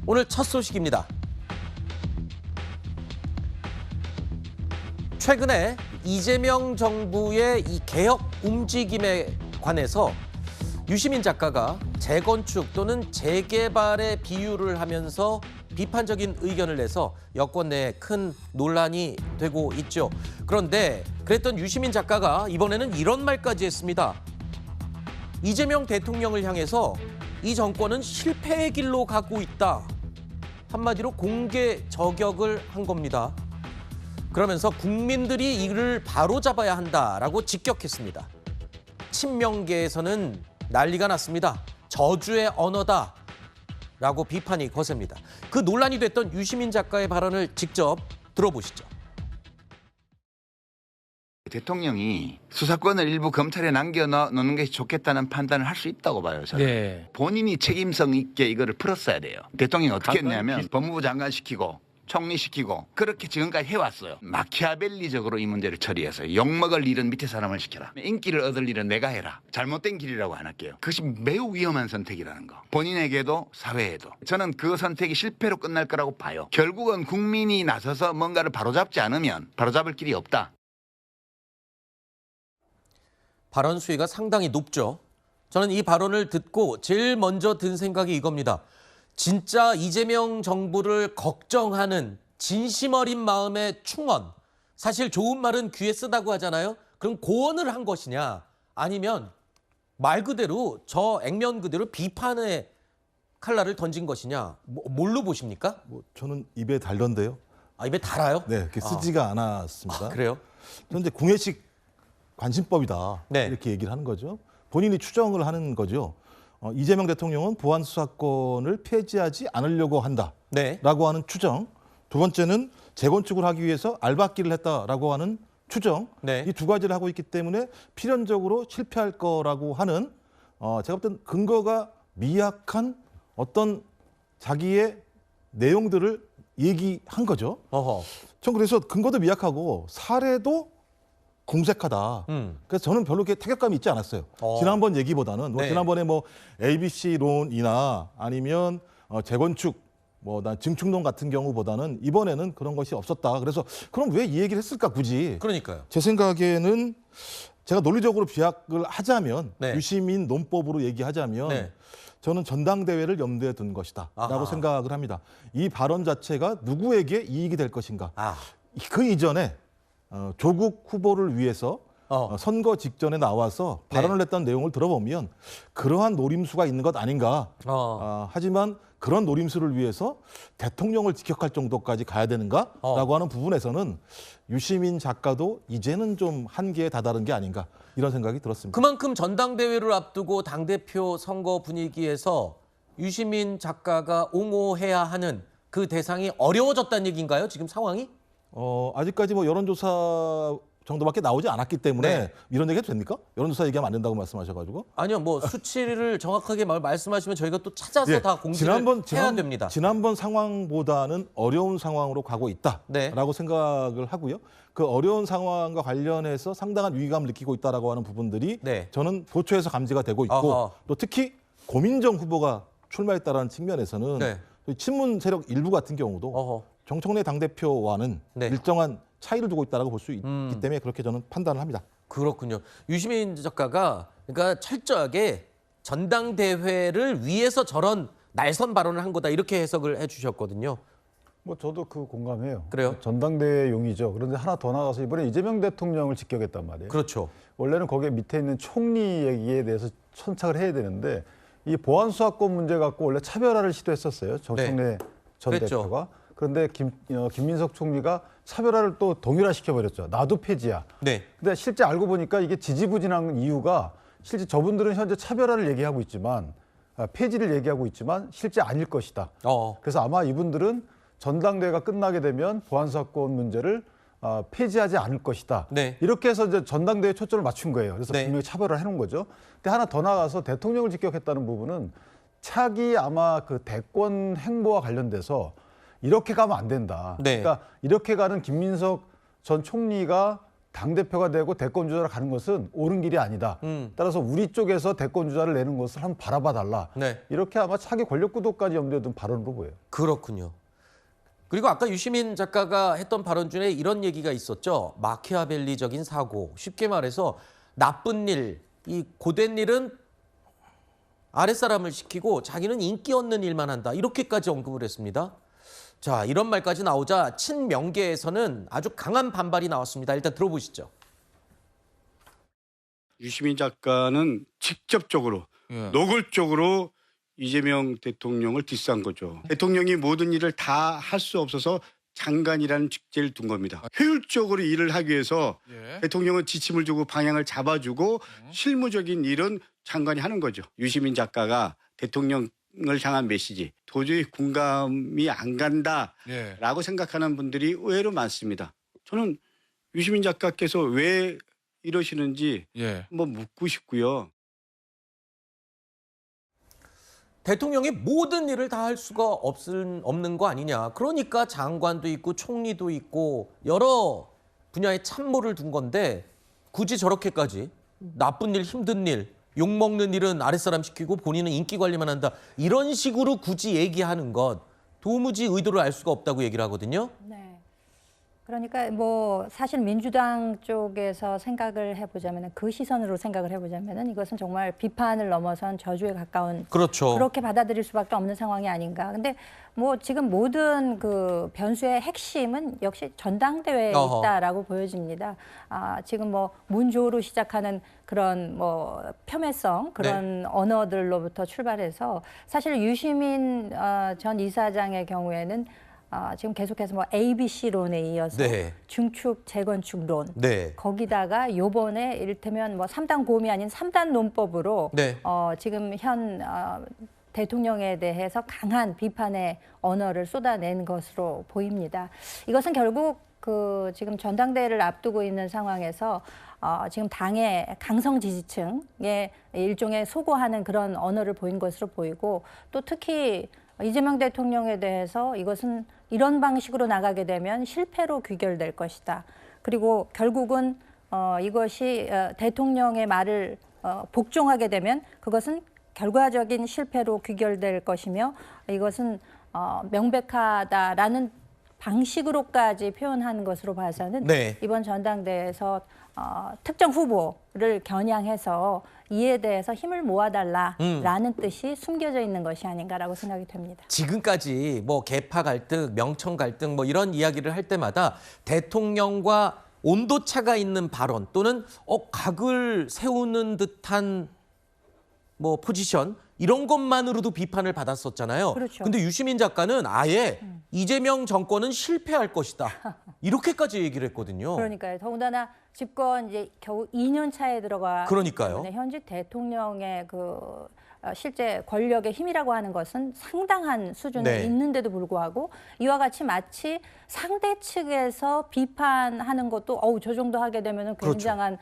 오늘 첫 소식입니다. 최근에 이재명 정부의 이 개혁 움직임에 관해서 유시민 작가가 재건축 또는 재개발의 비유를 하면서 비판적인 의견을 내서 여권 내에 큰 논란이 되고 있죠. 그런데 그랬던 유시민 작가가 이번에는 이런 말까지 했습니다. 이재명 대통령을 향해서 이 정권은 실패의 길로 가고 있다. 한마디로 공개 저격을 한 겁니다. 그러면서 국민들이 이를 바로잡아야 한다라고 직격했습니다. 친명계에서는 난리가 났습니다. 저주의 언어다라고 비판이 거셉니다. 그 논란이 됐던 유시민 작가의 발언을 직접 들어보시죠. 대통령이 수사권을 일부 검찰에 남겨놓는 게 좋겠다는 판단을 할 수 있다고 봐요. 저는. 네. 본인이 책임성 있게 이거를 풀었어야 돼요. 대통령이 어떻게 했냐면 법무부 장관 시키고 총리 시키고 그렇게 지금까지 해왔어요. 마키아벨리적으로 이 문제를 처리해서 욕먹을 일은 밑에 사람을 시켜라. 인기를 얻을 일은 내가 해라. 잘못된 길이라고 안 할게요. 그것이 매우 위험한 선택이라는 거. 본인에게도 사회에도. 저는 그 선택이 실패로 끝날 거라고 봐요. 결국은 국민이 나서서 뭔가를 바로잡지 않으면 바로잡을 길이 없다. 발언 수위가 상당히 높죠. 저는 이 발언을 듣고 제일 먼저 든 생각이 이겁니다. 진짜 이재명 정부를 걱정하는 진심 어린 마음의 충언. 사실 좋은 말은 귀에 쓰다고 하잖아요. 그럼 고언을 한 것이냐 아니면 말 그대로 저 액면 그대로 비판의 칼날을 던진 것이냐. 뭘로 보십니까? 저는 입에 달던데요. 아, 입에 달아요? 네, 그게 쓰지가 않았습니다. 그래요? 저는 이제 궁예식 관심법이다 네. 이렇게 얘기를 하는 거죠. 본인이 추정을 하는 거죠. 이재명 대통령은 보안 수사권을 폐지하지 않으려고 한다라고 네. 하는 추정. 두 번째는 재건축을 하기 위해서 알박기를 했다라고 하는 추정. 네. 이 두 가지를 하고 있기 때문에 필연적으로 실패할 거라고 하는 제가 볼 땐 근거가 미약한 어떤 자기의 내용들을 얘기한 거죠. 어허. 전 그래서 근거도 미약하고 사례도 궁색하다. 그래서 저는 별로 그렇게 타격감이 있지 않았어요. 지난번 얘기보다는 네. 지난번에 뭐 ABC론이나 아니면 재건축 난 증축론 같은 경우보다는 이번에는 그런 것이 없었다. 그래서 그럼 왜 이 얘기를 했을까 굳이? 그러니까요. 제 생각에는 제가 논리적으로 비약을 하자면 네. 유시민 논법으로 얘기하자면 네. 저는 전당대회를 염두에 둔 것이다라고 아하. 생각을 합니다. 이 발언 자체가 누구에게 이익이 될 것인가? 아. 그 이전에 조국 후보를 위해서 선거 직전에 나와서 네. 발언을 했던 내용을 들어보면 그러한 노림수가 있는 것 아닌가. 하지만 그런 노림수를 위해서 대통령을 직격할 정도까지 가야 되는가라고 하는 부분에서는 유시민 작가도 이제는 좀 한계에 다다른 게 아닌가 이런 생각이 들었습니다. 그만큼 전당대회를 앞두고 당대표 선거 분위기에서 유시민 작가가 옹호해야 하는 그 대상이 어려워졌다는 얘기인가요? 지금 상황이? 아직까지 뭐 여론조사 정도밖에 나오지 않았기 때문에 네. 이런 얘기 해도 됩니까? 여론조사 얘기하면 안 된다고 말씀하셔가지고. 아니요, 뭐 수치를 정확하게 말씀하시면 저희가 또 찾아서 예, 다 공지를 해야 됩니다. 지난번 상황보다는 어려운 상황으로 가고 있다라고 네. 생각을 하고요. 그 어려운 상황과 관련해서 상당한 위기감을 느끼고 있다라고 하는 부분들이 네. 저는 도처에서 감지가 되고 있고 어허. 또 특히 고민정 후보가 출마했다라는 측면에서는 네. 친문 세력 일부 같은 경우도 어허. 정청래 당대표와는 네. 일정한 차이를 두고 있다고 볼 수 있기 때문에 그렇게 저는 판단을 합니다. 그렇군요. 유시민 작가가 그러니까 철저하게 전당대회를 위해서 저런 날선 발언을 한 거다 이렇게 해석을 해주셨거든요. 뭐 저도 그 공감해요. 그래요? 전당대회용이죠. 그런데 하나 더 나가서 이번에 이재명 대통령을 직격했단 말이에요. 그렇죠. 원래는 거기에 밑에 있는 총리 얘기에 대해서 천착을 해야 되는데 이 보안 수사권 문제 갖고 원래 차별화를 시도했었어요. 정청래 전 그랬죠. 대표가. 그런데 김민석 총리가 차별화를 또 동일화시켜버렸죠. 나도 폐지야. 네. 근데 실제 알고 보니까 이게 지지부진한 이유가 실제 저분들은 현재 차별화를 얘기하고 있지만 폐지를 얘기하고 있지만 실제 아닐 것이다. 그래서 아마 이분들은 전당대회가 끝나게 되면 보안사건 문제를 폐지하지 않을 것이다. 네. 이렇게 해서 이제 전당대회에 초점을 맞춘 거예요. 그래서 네. 분명히 차별을 해놓은 거죠. 근데 하나 더 나가서 대통령을 직격했다는 부분은 차기 아마 그 대권 행보와 관련돼서 이렇게 가면 안 된다. 네. 그러니까 이렇게 가는 김민석 전 총리가 당대표가 되고 대권 주자로 가는 것은 옳은 길이 아니다. 따라서 우리 쪽에서 대권 주자를 내는 것을 한번 바라봐 달라. 네. 이렇게 아마 차기 권력 구도까지 염두에 둔 발언으로 보여요. 그렇군요. 그리고 아까 유시민 작가가 했던 발언 중에 이런 얘기가 있었죠. 마키아벨리적인 사고. 쉽게 말해서 나쁜 일, 이 고된 일은 아랫사람을 시키고 자기는 인기 얻는 일만 한다. 이렇게까지 언급을 했습니다. 자, 이런 말까지 나오자 친명계에서는 아주 강한 반발이 나왔습니다. 일단 들어보시죠. 유시민 작가는 직접적으로 노골적으로 이재명 대통령을 디스한 거죠. 대통령이 모든 일을 다 할 수 없어서 장관이라는 직제를 둔 겁니다. 효율적으로 일을 하기 위해서 대통령은 지침을 주고 방향을 잡아주고 실무적인 일은 장관이 하는 거죠. 유시민 작가가 대통령을 향한 메시지 도저히 공감이 안 간다라고 생각하는 분들이 의외로 많습니다. 저는 유시민 작가께서 왜 이러시는지 한번 묻고 싶고요. 대통령이 모든 일을 다 할 수가 없는 거 아니냐. 그러니까 장관도 있고 총리도 있고 여러 분야에 참모를 둔 건데 굳이 저렇게까지 나쁜 일, 힘든 일, 욕먹는 일은 아랫사람 시키고 본인은 인기 관리만 한다. 이런 식으로 굳이 얘기하는 것 도무지 의도를 알 수가 없다고 얘기를 하거든요. 네. 그러니까 뭐 사실 민주당 쪽에서 생각을 해보자면 그 시선으로 생각을 해보자면 이것은 정말 비판을 넘어선 저주에 가까운 그렇죠. 그렇게 받아들일 수밖에 없는 상황이 아닌가. 근데 뭐 지금 모든 그 변수의 핵심은 역시 전당대회에 있다라고 보여집니다. 지금 뭐 문조로 시작하는 그런 뭐 폄훼성 그런 언어들로부터 출발해서 사실 유시민 전 이사장의 경우에는 지금 계속해서 뭐 ABC론에 이어서 중축, 재건축론, 거기다가 요번에 이를테면 뭐 3단 고음이 아닌 3단 논법으로 지금 현 대통령에 대해서 강한 비판의 언어를 쏟아낸 것으로 보입니다. 이것은 결국 그 지금 전당대회를 앞두고 있는 상황에서 지금 당의 강성 지지층의 일종의 소고하는 그런 언어를 보인 것으로 보이고 또 특히 이재명 대통령에 대해서 이것은 이런 방식으로 나가게 되면 실패로 귀결될 것이다. 그리고 결국은 이것이 대통령의 말을 복종하게 되면 그것은 결과적인 실패로 귀결될 것이며 이것은 명백하다라는 방식으로까지 표현한 것으로 봐서는 이번 전당대회에서 특정 후보를 겨냥해서 이에 대해서 힘을 모아달라라는 뜻이 숨겨져 있는 것이 아닌가라고 생각이 됩니다. 지금까지 뭐 계파 갈등, 명청 갈등 뭐 이런 이야기를 할 때마다 대통령과 온도차가 있는 발언 또는 각을 세우는 듯한 뭐 포지션 이런 것만으로도 비판을 받았었잖아요. 그렇죠. 근데 유시민 작가는 아예 이재명 정권은 실패할 것이다. 이렇게까지 얘기를 했거든요. 그러니까요. 더군다나 집권 이제 겨우 2년 차에 들어가 그러니까요. 현직 대통령의 그 실제 권력의 힘이라고 하는 것은 상당한 수준에 있는데도 불구하고 이와 같이 마치 상대 측에서 비판하는 것도 저 정도 하게 되면 굉장한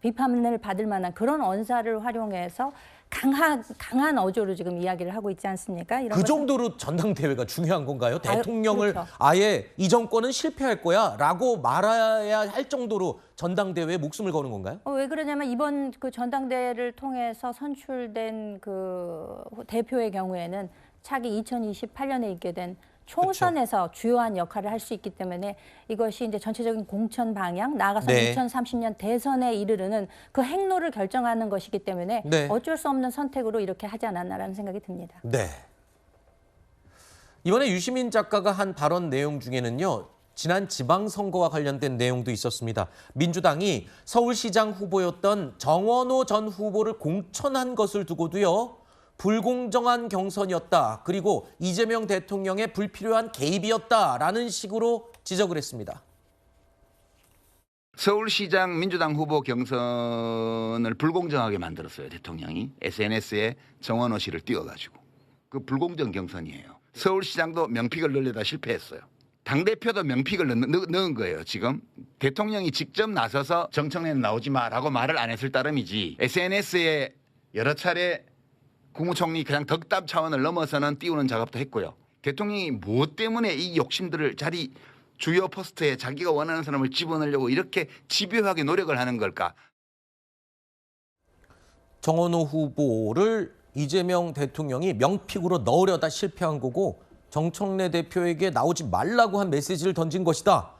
비판을 받을 만한 그런 언사를 활용해서 강한 어조로 지금 이야기를 하고 있지 않습니까? 이런 그 정도로 전당대회가 중요한 건가요? 대통령을 그렇죠. 아예 이 정권은 실패할 거야 라고 말해야 할 정도로 전당대회에 목숨을 거는 건가요? 왜 그러냐면 이번 그 전당대회를 통해서 선출된 그 대표의 경우에는 차기 2028년에 있게 된 총선에서 주요한 역할을 할 수 있기 때문에 이것이 이제 전체적인 공천 방향, 나아가서 2030년 대선에 이르르는 그 행로를 결정하는 것이기 때문에 어쩔 수 없는 선택으로 이렇게 하지 않았나라는 생각이 듭니다. 이번에 유시민 작가가 한 발언 내용 중에는요. 지난 지방선거와 관련된 내용도 있었습니다. 민주당이 서울시장 후보였던 정원호 전 후보를 공천한 것을 두고도요. 불공정한 경선이었다. 그리고 이재명 대통령의 불필요한 개입이었다라는 식으로 지적을 했습니다. 서울시장 민주당 후보 경선을 불공정하게 만들었어요. 대통령이 SNS에 정원호 씨를 띄워가지고. 그 불공정 경선이에요. 서울시장도 명픽을 넣으려다 실패했어요. 당대표도 명픽을 넣은 거예요. 지금 대통령이 직접 나서서 정청래는 나오지 마라고 말을 안 했을 따름이지 SNS에 여러 차례 국무총리 그냥 덕담 차원을 넘어서는 띄우는 작업도 했고요. 대통령이 무엇 때문에 이 욕심들을 자리 주요 포스트에 자기가 원하는 사람을 집어넣으려고 이렇게 집요하게 노력을 하는 걸까? 정원호 후보를 이재명 대통령이 명픽으로 넣으려다 실패한 거고 정청래 대표에게 나오지 말라고 한 메시지를 던진 것이다.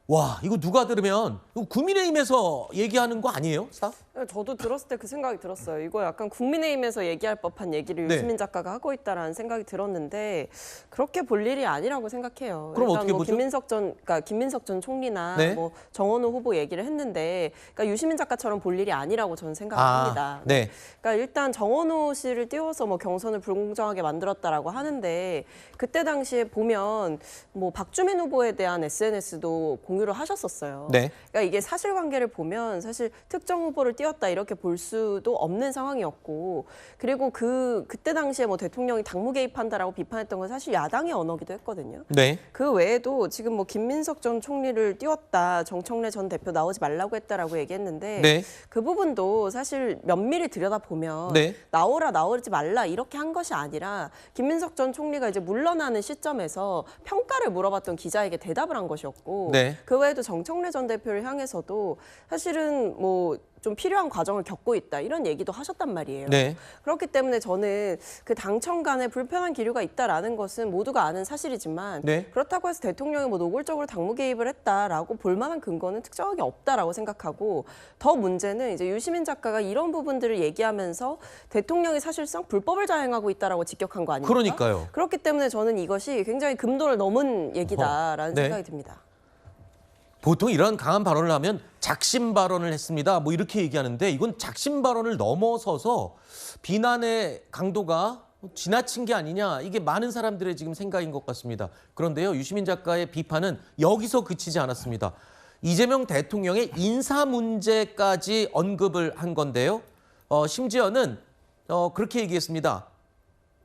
와, 이거 누가 들으면 이거 국민의힘에서 얘기하는 거 아니에요? 스타? 저도 들었을 때 그 생각이 들었어요. 이거 약간 국민의힘에서 얘기할 법한 얘기를 네. 유시민 작가가 하고 있다라는 생각이 들었는데 그렇게 볼 일이 아니라고 생각해요. 그럼 일단 어떻게 뭐 보죠? 김민석 전 총리나 네. 뭐 정원호 후보 얘기를 했는데, 그러니까 유시민 작가처럼 볼 일이 아니라고 저는 생각합니다. 네. 그러니까 일단 정원호 씨를 띄워서 뭐 경선을 불공정하게 만들었다라고 하는데, 그때 당시에 보면 뭐 박주민 후보에 대한 SNS도 공유를 하셨었어요. 네. 그러니까 이게 사실관계를 보면 사실 특정 후보를 띄웠다 이렇게 볼 수도 없는 상황이었고, 그리고 그때 당시에 뭐 대통령이 당무 개입한다라고 비판했던 건 사실 야당의 언어기도 했거든요. 네. 그 외에도 지금 뭐 김민석 전 총리를 띄웠다, 정청래 전 대표 나오지 말라고 했다라고 얘기했는데, 네. 그 부분도 사실 면밀히 들여다보면 네. 나오지 말라 이렇게 한 것이 아니라 김민석 전 총리가 이제 물러나는 시점에서 평가를 물어봤던 기자에게 대답을 한 것이었고, 네. 그 외에도 정청래 전 대표를 향해서도 사실은 뭐 좀 필요한 과정을 겪고 있다 이런 얘기도 하셨단 말이에요. 네. 그렇기 때문에 저는 그 당청 간에 불편한 기류가 있다라는 것은 모두가 아는 사실이지만, 네. 그렇다고 해서 대통령이 뭐 노골적으로 당무 개입을 했다라고 볼 만한 근거는 특정하게 없다라고 생각하고, 더 문제는 이제 유시민 작가가 이런 부분들을 얘기하면서 대통령이 사실상 불법을 자행하고 있다라고 직격한 거 아닙니까? 그러니까요. 그렇기 때문에 저는 이것이 굉장히 금도를 넘은 얘기다라는 네. 생각이 듭니다. 보통 이런 강한 발언을 하면 작심 발언을 했습니다. 뭐 이렇게 얘기하는데 이건 작심 발언을 넘어서서 비난의 강도가 지나친 게 아니냐, 이게 많은 사람들의 지금 생각인 것 같습니다. 그런데요, 유시민 작가의 비판은 여기서 그치지 않았습니다. 이재명 대통령의 인사 문제까지 언급을 한 건데요. 심지어는 그렇게 얘기했습니다.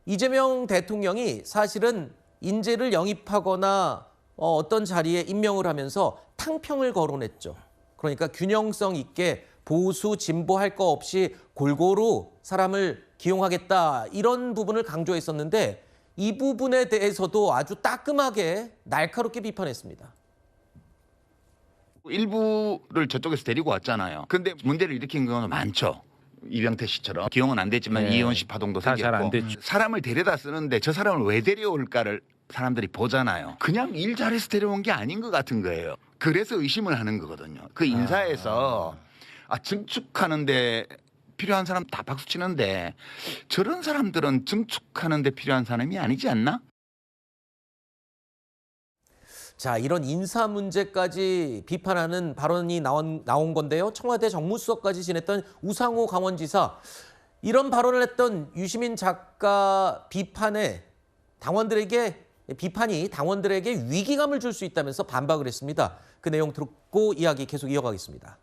이재명 대통령이 사실은 인재를 영입하거나 어떤 자리에 임명을 하면서 탕평을 거론했죠. 그러니까 균형성 있게 보수, 진보할 거 없이 골고루 사람을 기용하겠다, 이런 부분을 강조했었는데 이 부분에 대해서도 아주 따끔하게 날카롭게 비판했습니다. 일부를 저쪽에서 데리고 왔잖아요. 근데 문제를 일으킨 경우는 많죠. 이병태 씨처럼 기용은 안 됐지만 네. 이혜원 씨 파동도 다 잘 안 생겼고, 됐죠. 사람을 데려다 쓰는데 저 사람을 왜 데려올까를 사람들이 보잖아요. 그냥 일 잘해서 데려온 게 아닌 것 같은 거예요. 그래서 의심을 하는 거거든요. 그 인사에서 증축하는데 필요한 사람 다 박수 치는데 저런 사람들은 증축하는데 필요한 사람이 아니지 않나? 자, 이런 인사 문제까지 비판하는 발언이 나온 건데요. 청와대 정무수석까지 지냈던 우상호 강원지사, 이런 발언을 했던 유시민 작가 비판이 당원들에게 위기감을 줄 수 있다면서 반박을 했습니다. 그 내용 듣고 이야기 계속 이어가겠습니다.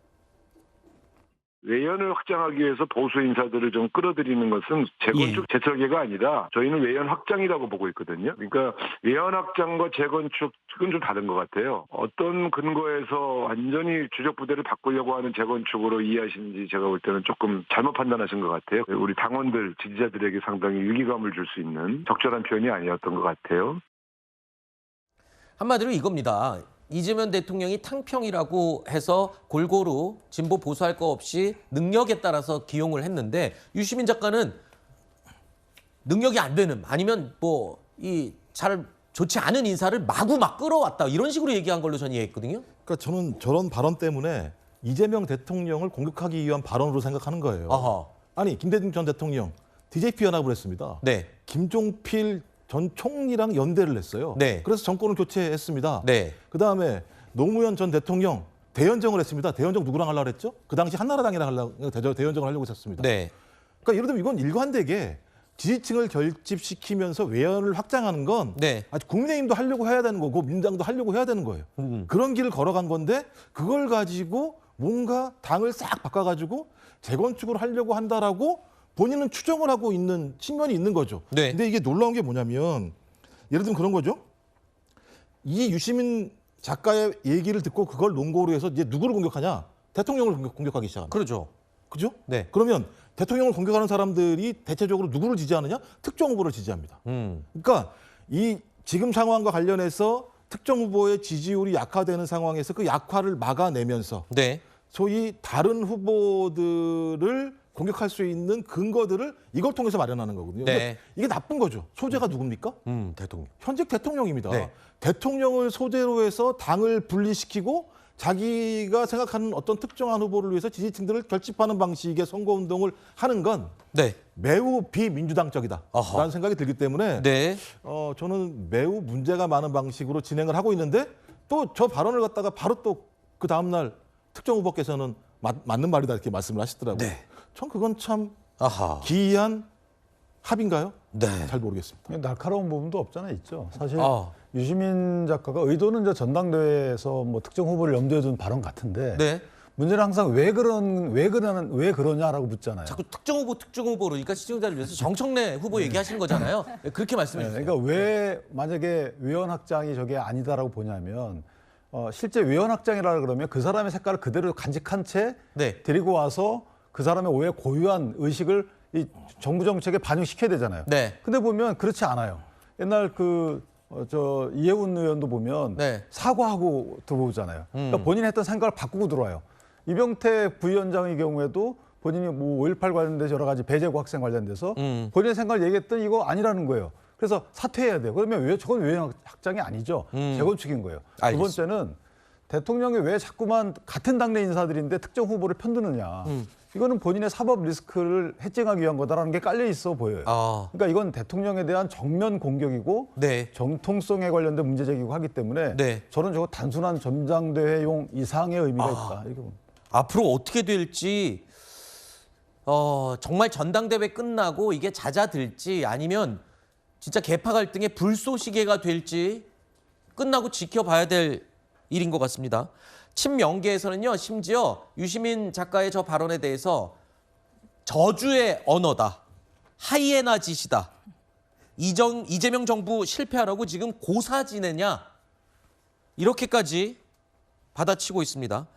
외연을 확장하기 위해서 보수 인사들을 좀 끌어들이는 것은 재건축 재설계가 아니라 저희는 외연 확장이라고 보고 있거든요. 그러니까 외연 확장과 재건축은 좀 다른 것 같아요. 어떤 근거에서 완전히 주력 부대를 바꾸려고 하는 재건축으로 이해하시는지 제가 볼 때는 조금 잘못 판단하신 것 같아요. 우리 당원들, 지지자들에게 상당히 위기감을 줄 수 있는 적절한 표현이 아니었던 것 같아요. 한마디로 이겁니다. 이재명 대통령이 탕평이라고 해서 골고루 진보 보수할 거 없이 능력에 따라서 기용을 했는데, 유시민 작가는 능력이 안 되는, 아니면 뭐 잘 좋지 않은 인사를 마구 막 끌어왔다, 이런 식으로 얘기한 걸로 전 이해했거든요. 그러니까 저는 저런 발언 때문에 이재명 대통령을 공격하기 위한 발언으로 생각하는 거예요. 아하. 아니, 김대중 전 대통령 DJP 연합을 했습니다. 네. 김종필 전 총리랑 연대를 했어요. 네. 그래서 정권을 교체했습니다. 네. 그다음에 노무현 전 대통령 대연정을 했습니다. 대연정 누구랑 하려고 그랬죠? 그 당시 한나라당이랑 대연정을 하려고 했었습니다. 네. 그러니까 예를 들면 이건 일관되게 지지층을 결집시키면서 외연을 확장하는 건 네. 아주 국민의힘도 하려고 해야 되는 거고 민주당도 하려고 해야 되는 거예요. 그런 길을 걸어간 건데 그걸 가지고 뭔가 당을 싹 바꿔가지고 재건축을 하려고 한다라고 본인은 추정을 하고 있는 측면이 있는 거죠. 네. 근데 이게 놀라운 게 뭐냐면 예를 들면 그런 거죠. 이 유시민 작가의 얘기를 듣고 그걸 논거로 해서 이제 누구를 공격하냐? 대통령을 공격하기 시작합니다. 그러죠. 그죠? 네. 그러면 대통령을 공격하는 사람들이 대체적으로 누구를 지지하느냐? 특정 후보를 지지합니다. 그러니까 이 지금 상황과 관련해서 특정 후보의 지지율이 약화되는 상황에서 그 약화를 막아내면서 네. 소위 다른 후보들을 공격할 수 있는 근거들을 이걸 통해서 마련하는 거거든요. 네. 근데 이게 나쁜 거죠. 소재가 누굽니까? 대통령. 현직 대통령입니다. 네. 대통령을 소재로 해서 당을 분리시키고 자기가 생각하는 어떤 특정한 후보를 위해서 지지층들을 결집하는 방식의 선거운동을 하는 건 네. 매우 비민주당적이다라는 어허. 생각이 들기 때문에 네. 저는 매우 문제가 많은 방식으로 진행을 하고 있는데 또 저 발언을 갖다가 바로 또 그 다음날 특정 후보께서는 맞는 말이다 이렇게 말씀을 하시더라고요. 네. 전 그건 참 아하. 기이한 합인가요? 네. 잘 모르겠습니다. 날카로운 부분도 없잖아요, 있죠. 사실 아. 유시민 작가가 의도는 이제 전당대회에서 뭐 특정 후보를 염두에 둔 발언 같은데 네. 문제는 항상 왜 그러냐라고 묻잖아요. 자꾸 특정 후보 그러니까 시청자를 위해서 정청래 후보 얘기하시는 거잖아요. 그렇게 말씀해 주세요. 그러니까 왜 만약에 외연 확장이 저게 아니다라고 보냐면 실제 외연 확장이라 그러면 그 사람의 색깔을 그대로 간직한 채 네. 데리고 와서 그 사람의 오해 고유한 의식을 이 정부 정책에 반영시켜야 되잖아요. 네. 근데 보면 그렇지 않아요. 옛날 저 이해운 의원도 보면 네. 사과하고 들어오잖아요. 그러니까 본인이 했던 생각을 바꾸고 들어와요. 이병태 부위원장의 경우에도 본인이 뭐 5.18 관련돼서 여러 가지 배제고 학생 관련돼서 본인의 생각을 얘기했더니 이거 아니라는 거예요. 그래서 사퇴해야 돼요. 그러면 저건 외연 확장이 아니죠. 재건축인 거예요. 알겠습니다. 두 번째는 대통령이 왜 자꾸만 같은 당내 인사들인데 특정 후보를 편드느냐. 이거는 본인의 사법 리스크를 해칭하기 위한 거다라는 게 깔려 있어 보여요. 아. 그러니까 이건 대통령에 대한 정면 공격이고 네. 정통성에 관련된 문제 제기고 하기 때문에 네. 저는 저거 단순한 전당대회용 이상의 의미가 있다. 이거. 앞으로 어떻게 될지 정말 전당대회 끝나고 이게 잦아들지 아니면 진짜 계파 갈등의 불쏘시개가 될지 끝나고 지켜봐야 될 일인 것 같습니다. 친명계에서는요, 심지어 유시민 작가의 저 발언에 대해서 저주의 언어다, 하이에나 짓이다, 이재명 정부 실패하라고 지금 고사 지내냐, 이렇게까지 받아치고 있습니다.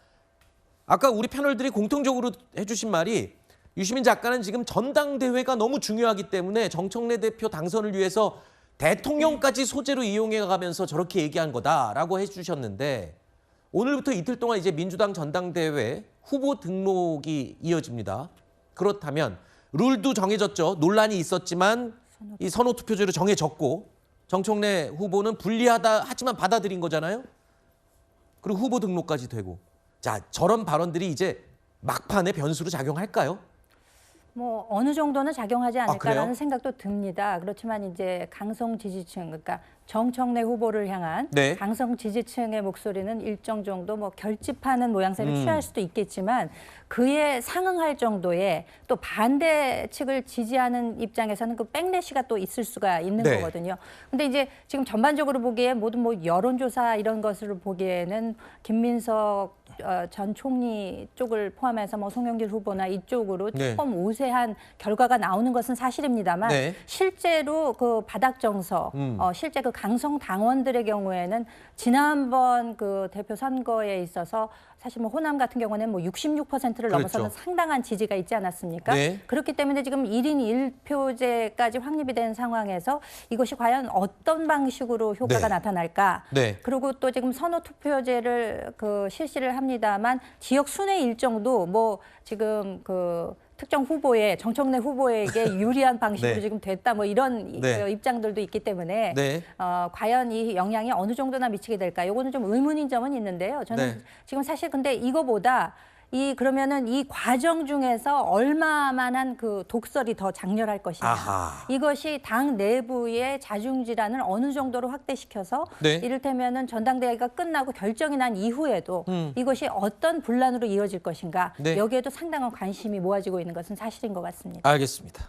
아까 우리 패널들이 공통적으로 해주신 말이 유시민 작가는 지금 전당대회가 너무 중요하기 때문에 정청래 대표 당선을 위해서 대통령까지 소재로 이용해가면서 저렇게 얘기한 거다라고 해주셨는데 오늘부터 이틀 동안 이제 민주당 전당대회 후보 등록이 이어집니다. 그렇다면 룰도 정해졌죠. 논란이 있었지만 이 선호 투표제로 정해졌고 정청래 후보는 불리하다 하지만 받아들인 거잖아요. 그리고 후보 등록까지 되고. 자, 저런 발언들이 이제 막판에 변수로 작용할까요? 뭐 어느 정도는 작용하지 않을까라는 그래요? 생각도 듭니다. 그렇지만 이제 강성 지지층, 그러니까 정청래 후보를 향한 네. 강성 지지층의 목소리는 일정 정도 뭐 결집하는 모양새를 취할 수도 있겠지만 그에 상응할 정도의 또 반대 측을 지지하는 입장에서는 그 백래시가 또 있을 수가 있는 네. 거거든요. 근데 이제 지금 전반적으로 보기에 모든 뭐 여론조사 이런 것을 보기에는 김민석 전 총리 쪽을 포함해서 뭐 송영길 후보나 이쪽으로 네. 조금 우세한 결과가 나오는 것은 사실입니다만 네. 실제로 그 바닥 정서, 실제 그 강성 당원들의 경우에는 지난번 그 대표 선거에 있어서 사실 뭐 호남 같은 경우는 뭐 66%를 넘어서는 그렇죠. 상당한 지지가 있지 않았습니까? 네. 그렇기 때문에 지금 1인 1표제까지 확립이 된 상황에서 이것이 과연 어떤 방식으로 효과가 네. 나타날까? 네. 그리고 또 지금 선호 투표제를 실시를 합니다만 지역 순회 일정도 뭐 지금 그 특정 후보의 정청래 후보에게 유리한 방식으로 네. 지금 됐다 뭐 이런 네. 입장들도 있기 때문에 네. 과연 이 영향이 어느 정도나 미치게 될까? 요거는 좀 의문인 점은 있는데요. 저는 네. 지금 사실 근데 이거보다 그러면은 이 과정 중에서 얼마만한 그 독설이 더 장렬할 것이냐. 아하. 이것이 당 내부의 자중 질환을 어느 정도로 확대시켜서 네. 이를테면은 전당대회가 끝나고 결정이 난 이후에도 이것이 어떤 분란으로 이어질 것인가. 네. 여기에도 상당한 관심이 모아지고 있는 것은 사실인 것 같습니다. 알겠습니다.